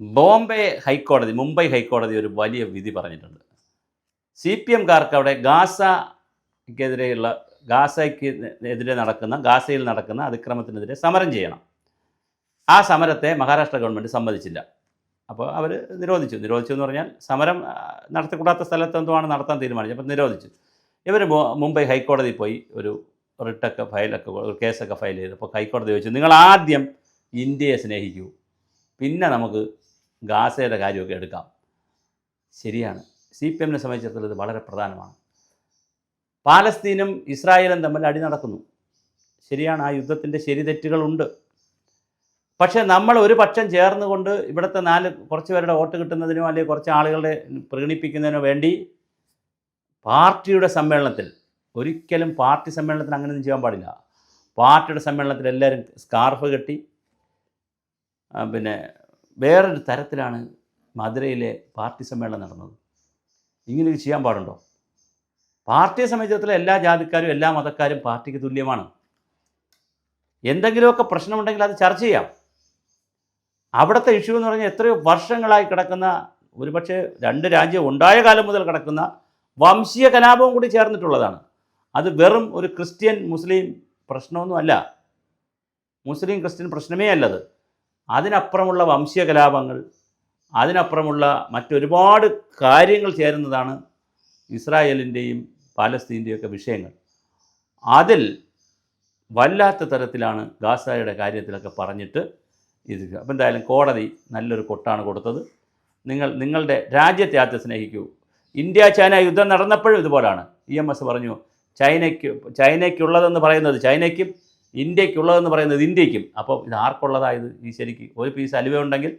ബോംബെ ഹൈക്കോടതി, മുംബൈ ഹൈക്കോടതി ഒരു വലിയ വിധി പറഞ്ഞിട്ടുണ്ട്. CPMകാർക്ക് അവിടെ ഗാസയിൽ നടക്കുന്ന അതിക്രമത്തിനെതിരെ സമരം ചെയ്യണം. ആ സമരത്തെ മഹാരാഷ്ട്ര ഗവൺമെൻറ് സമ്മതിച്ചില്ല. അപ്പോൾ അവർ നിരോധിച്ചു എന്ന് പറഞ്ഞാൽ സമരം നടത്തിക്കൂടാത്ത സ്ഥലത്ത് എന്തുമാണ് നടത്താൻ തീരുമാനിച്ചു. അപ്പോൾ നിരോധിച്ചു. ഇവർ മുംബൈ ഹൈക്കോടതി പോയി ഒരു കേസൊക്കെ ഫയൽ ചെയ്തു. അപ്പോൾ ഹൈക്കോടതി ചോദിച്ചു, നിങ്ങൾ ആദ്യം ഇന്ത്യയെ സ്നേഹിക്കൂ, പിന്നെ നമുക്ക് ഗാസയുടെ കാര്യമൊക്കെ എടുക്കാം. ശരിയാണ്. CPMനെ സംബന്ധിച്ചിടത്തോളം ഇത് വളരെ പ്രധാനമാണ്. പാലസ്തീനും ഇസ്രായേലും തമ്മിൽ അടി നടക്കുന്നു. ശരിയാണ്, ആ യുദ്ധത്തിൻ്റെ ശരിതെറ്റുകളുണ്ട്. പക്ഷേ നമ്മൾ ഒരു പക്ഷം ചേർന്നുകൊണ്ട് ഇവിടുത്തെ കുറച്ച് പേരുടെ വോട്ട് കിട്ടുന്നതിനോ അല്ലെങ്കിൽ കുറച്ച് ആളുകളെ പ്രകടിപ്പിക്കുന്നതിനോ വേണ്ടി പാർട്ടിയുടെ സമ്മേളനത്തിൽ, ഒരിക്കലും പാർട്ടി സമ്മേളനത്തിൽ അങ്ങനെയൊന്നും ചെയ്യാൻ പാടില്ല. പാർട്ടിയുടെ സമ്മേളനത്തിൽ എല്ലാവരും സ്കാർഫ് കെട്ടി, പിന്നെ വേറൊരു തരത്തിലാണ് മധുരയിലെ പാർട്ടി സമ്മേളനം നടന്നത്. ഇങ്ങനെയൊക്കെ ചെയ്യാൻ പാടുണ്ടോ? പാർട്ടിയെ സംബന്ധിച്ചിടത്തോളം എല്ലാ ജാതിക്കാരും എല്ലാ മതക്കാരും പാർട്ടിക്ക് തുല്യമാണ്. എന്തെങ്കിലുമൊക്കെ പ്രശ്നമുണ്ടെങ്കിൽ അത് ചർച്ച ചെയ്യാം. അവിടുത്തെ ഇഷ്യൂ എന്ന് പറഞ്ഞാൽ എത്രയോ വർഷങ്ങളായി കിടക്കുന്ന, ഒരുപക്ഷെ 2 രാജ്യം ഉണ്ടായ കാലം മുതൽ കിടക്കുന്ന വംശീയ കലാപവും കൂടി ചേർന്നിട്ടുള്ളതാണ്. അത് വെറും ഒരു ക്രിസ്ത്യൻ മുസ്ലിം പ്രശ്നമൊന്നുമല്ല, മുസ്ലിം ക്രിസ്ത്യൻ പ്രശ്നമേ അല്ലത്. അതിനപ്പുറമുള്ള വംശീയ കലാപങ്ങൾ, അതിനപ്പുറമുള്ള മറ്റൊരുപാട് കാര്യങ്ങൾ ചേരുന്നതാണ് ഇസ്രായേലിൻ്റെയും പാലസ്തീൻ്റെയൊക്കെ വിഷയങ്ങൾ. അതിൽ വല്ലാത്ത തരത്തിലാണ് ഗാസയുടെ കാര്യത്തിലൊക്കെ പറഞ്ഞിട്ട് ഇത്. അപ്പോൾ എന്തായാലും കോടതി നല്ലൊരു കൊട്ടാണ് കൊടുത്തത്. നിങ്ങളുടെ രാജ്യത്തെ ആദ്യം സ്നേഹിക്കൂ. ഇന്ത്യ ചൈന യുദ്ധം നടന്നപ്പോഴും ഇതുപോലാണ്. EMS പറഞ്ഞു, ചൈനയ്ക്കുള്ളതെന്ന് പറയുന്നത് ചൈനയ്ക്കും ഇന്ത്യക്കുള്ളതെന്ന് പറയുന്നത് ഇന്ത്യക്കും. അപ്പോൾ ഇത് ആർക്കുള്ളതായത്? ഈ ശരിക്ക് ഒരു പീസ് അലുവ ഉണ്ടെങ്കിൽ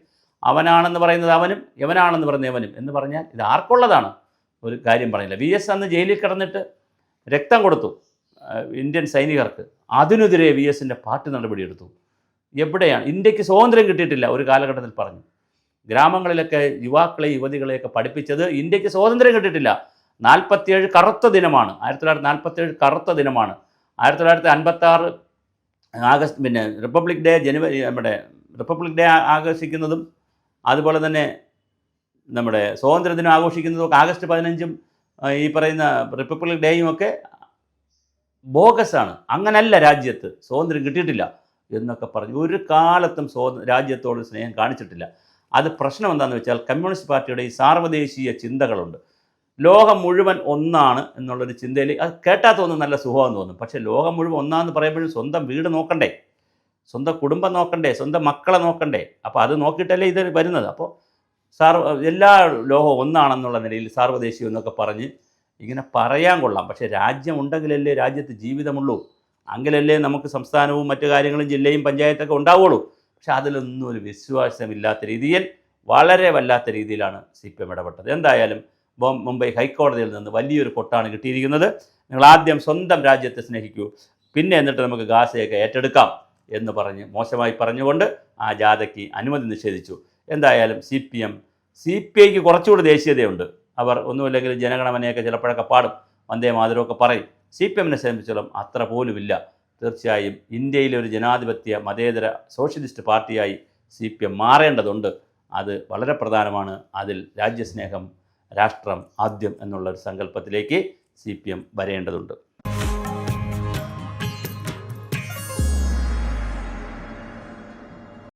അവനാണെന്ന് പറയുന്നത് അവനും, യവനാണെന്ന് പറയുന്നത് യവനും എന്ന് പറഞ്ഞാൽ ഇത് ആർക്കുള്ളതാണ്? ഒരു കാര്യം പറഞ്ഞില്ല. VS അന്ന് ജയിലിൽ കിടന്നിട്ട് രക്തം കൊടുത്തു ഇന്ത്യൻ സൈനികർക്ക്. അതിനെതിരെ VSൻ്റെ പാർട്ടി നടപടിയെടുത്തു. എവിടെയാണ്? ഇന്ത്യക്ക് സ്വാതന്ത്ര്യം കിട്ടിയിട്ടില്ല ഒരു കാലഘട്ടത്തിൽ പറഞ്ഞു. ഗ്രാമങ്ങളിലൊക്കെ യുവാക്കളെ യുവതികളെയൊക്കെ പഠിപ്പിച്ചത് ഇന്ത്യക്ക് സ്വാതന്ത്ര്യം കിട്ടിയിട്ടില്ല. 47 കറുത്ത ദിനമാണ്. 1947 കറുത്ത ദിനമാണ്. 1956 ആഗസ്റ്റ്, പിന്നെ റിപ്പബ്ലിക് ഡേ, നമ്മുടെ റിപ്പബ്ലിക് ഡേ ആഘോഷിക്കുന്നതും അതുപോലെ തന്നെ നമ്മുടെ സ്വാതന്ത്ര്യദിനം ആഘോഷിക്കുന്നതും ഒക്കെ ആഗസ്റ്റ് 15 ഈ പറയുന്ന റിപ്പബ്ലിക് ഡേയും ഒക്കെ ബോഗസാണ്. അങ്ങനല്ല, രാജ്യത്ത് സ്വാതന്ത്ര്യം കിട്ടിയിട്ടില്ല എന്നൊക്കെ പറഞ്ഞ് ഒരു കാലത്തും രാജ്യത്തോട് സ്നേഹം കാണിച്ചിട്ടില്ല. അത് പ്രശ്നം എന്താണെന്ന് വെച്ചാൽ കമ്മ്യൂണിസ്റ്റ് പാർട്ടിയുടെ ഈ സാർവദേശീയ ചിന്തകളുണ്ട്. ലോകം മുഴുവൻ ഒന്നാണ് എന്നുള്ളൊരു ചിന്തയിൽ അത് കേട്ടാൽ തോന്നും, നല്ല സുഖമെന്ന് തോന്നും. പക്ഷേ ലോകം മുഴുവൻ ഒന്നാണെന്ന് പറയുമ്പോഴും സ്വന്തം വീട് നോക്കണ്ടേ, സ്വന്തം കുടുംബം നോക്കണ്ടേ, സ്വന്തം മക്കളെ നോക്കണ്ടേ? അപ്പോൾ അത് നോക്കിയിട്ടല്ലേ ഇത് വരുന്നത്. അപ്പോൾ എല്ലാ ലോകവും ഒന്നാണെന്നുള്ള നിലയിൽ സാർവദേശീയം എന്നൊക്കെ പറഞ്ഞ് ഇങ്ങനെ പറയാൻ കൊള്ളാം. പക്ഷേ രാജ്യമുണ്ടെങ്കിലല്ലേ രാജ്യത്ത് ജീവിതമുള്ളൂ. എങ്കിലല്ലേ നമുക്ക് സംസ്ഥാനവും മറ്റു കാര്യങ്ങളും ജില്ലയും പഞ്ചായത്തൊക്കെ ഉണ്ടാവുള്ളൂ. പക്ഷെ അതിലൊന്നും ഒരു വിശ്വാസമില്ലാത്ത രീതിയിൽ, വളരെ വല്ലാത്ത രീതിയിലാണ് CPM ഇടപെട്ടത്. എന്തായാലും മുംബൈ ഹൈക്കോടതിയിൽ നിന്ന് വലിയൊരു കൊട്ടാണ് കിട്ടിയിരിക്കുന്നത്. നിങ്ങൾ ആദ്യം സ്വന്തം രാജ്യത്തെ സ്നേഹിക്കൂ, പിന്നെ എന്നിട്ട് നമുക്ക് ഗാസയൊക്കെ ഏറ്റെടുക്കാം എന്ന് പറഞ്ഞ് മോശമായി പറഞ്ഞുകൊണ്ട് ആ ജാഥയ്ക്ക് അനുമതി നിഷേധിച്ചു. എന്തായാലും CPIക്ക് കുറച്ചുകൂടി ദേശീയതയുണ്ട്. അവർ ഒന്നുമില്ലെങ്കിൽ ജനഗണമനയൊക്കെ ചിലപ്പോഴൊക്കെ പാടും, വന്ദേ മാതരമൊക്കെ പറയും. CPMനെ സംബന്ധിച്ചിടത്തോളം അത്ര പോലുമില്ല. തീർച്ചയായും ഇന്ത്യയിലെ ഒരു ജനാധിപത്യ മതേതര സോഷ്യലിസ്റ്റ് പാർട്ടിയായി CPM മാറേണ്ടതുണ്ട്. അത് വളരെ പ്രധാനമാണ്. അതിൽ രാജ്യസ്നേഹം, രാഷ്ട്രം ആദ്യം എന്നുള്ളൊരു സങ്കല്പത്തിലേക്ക് CPM വരേണ്ടതുണ്ട്.